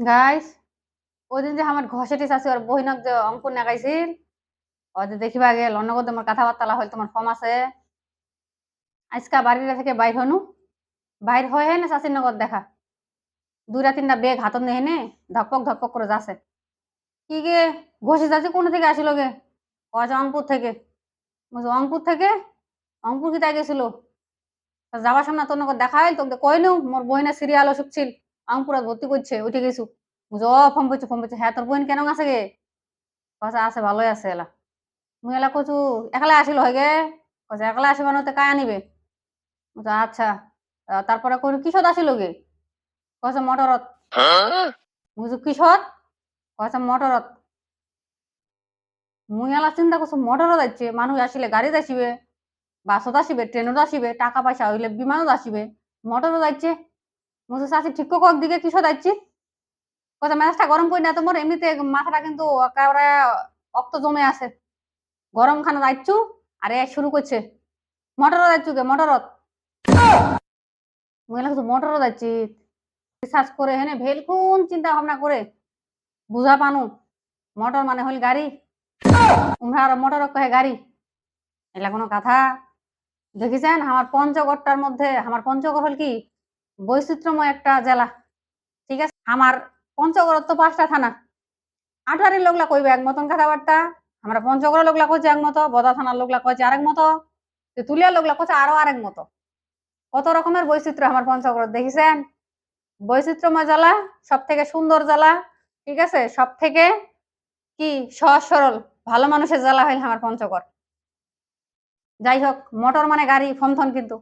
Guys, ওই দিন যে আমার ঘষেটিস আছে ওর বহিনক যে অঙ্ক নাগাইছিল, ও যে দেখিবা গেল অন্য তোমার কথাবার্তা হইল তোমার ফর্ম আছে। আজকা বাড়িটা থেকে বাইর হনু, বাইর হয়ে হে না চাষির নগর দেখা দুইটা তিনটা বেগ হাতত নেহে নে ধকপক ধকপক করে যাচ্ছে। কি গে ঘষে যাচ্ছে কোন থেকে আসিল গে? কয়েছে অঙ্কুর থেকে। বলছে অঙ্কুর থেকে? অঙ্কুর কি তাই গেছিল? যাবার সামনে তোর নগর দেখা হইল তোকে কই নু মোর বহিনা সিরিয়াল অসুখ ছিল অঙ্কুরা ভর্তি করছে উঠে গেছু। বুঝো ফোন করছে হ্যাঁ তোর বহিন কেন আছে গে? কয়েছে আছে ভালোই আছে এলা। মুই এলা কচু একলা আসিল হয় গে? কয়েছে একলা আসিবা নতে কায় আনিবে? বলছে আচ্ছা। তারপরে কই কিসত আসিল গে? কয়েছে মোটরত। বুঝু কিসত? কয়েছে মোটরত। মুই এলা চিন্তা করছো মোটরত যাচ্ছে মানুষ আসিলে গাড়ি আসিবে, বাসত আসিবে, ট্রেনত আসিবে, টাকা পয়সা হইলে বিমানত আসিবে, মোটরত যাচ্ছে। মুঝে চাষি ঠিক কক দিকে কিসত যাচ্ছি? কথা মেজাজটা গরম করি না তোমার এমনিতে মাথাটা কিন্তু একেবারে রক্ত জমে আছে। গরম খানা যাচ্ছু আরে শুরু করছে মোটরত যাচ্ছু কে মোটরত? মুই লাগছো মোটরত যাচ্ছি রিসার্চ করে হেনে ভেলকুন চিন্তা ভাবনা করে বুঝা পানু মোটর মানে হইল গাড়ি, উমরা আর মোটর কহে গাড়ি। এলা কোনো কথা? দেখিছেন আমার পঞ্চগড়টার মধ্যে আমার পঞ্চগড় হল কি বৈচিত্র্যময় একটা জেলা। ঠিক আছে আমার পঞ্চগড় তো 5টা থানা। আঠারের লোকলা কইবে এক মতন কথাবার্তা, আমরা পঞ্চগড়ের লোকলা কইছে এক মতো, বদা থানার লোকলা কইছে আরেক মতো, তুলিয়ার লোকলা কইছে আরো আরেক মতো। কত রকমের বৈচিত্র্য আমার পঞ্চগড় দেখেছেন? বৈচিত্র্যময় জেলা, সব থেকে সুন্দর জেলা, ঠিক আছে, সব থেকে কি সহজ সরল ভালো মানুষের জেলা হইল আমার পঞ্চগড়। যাই হোক মোটর মানে গাড়ি ফমথন কিন্তু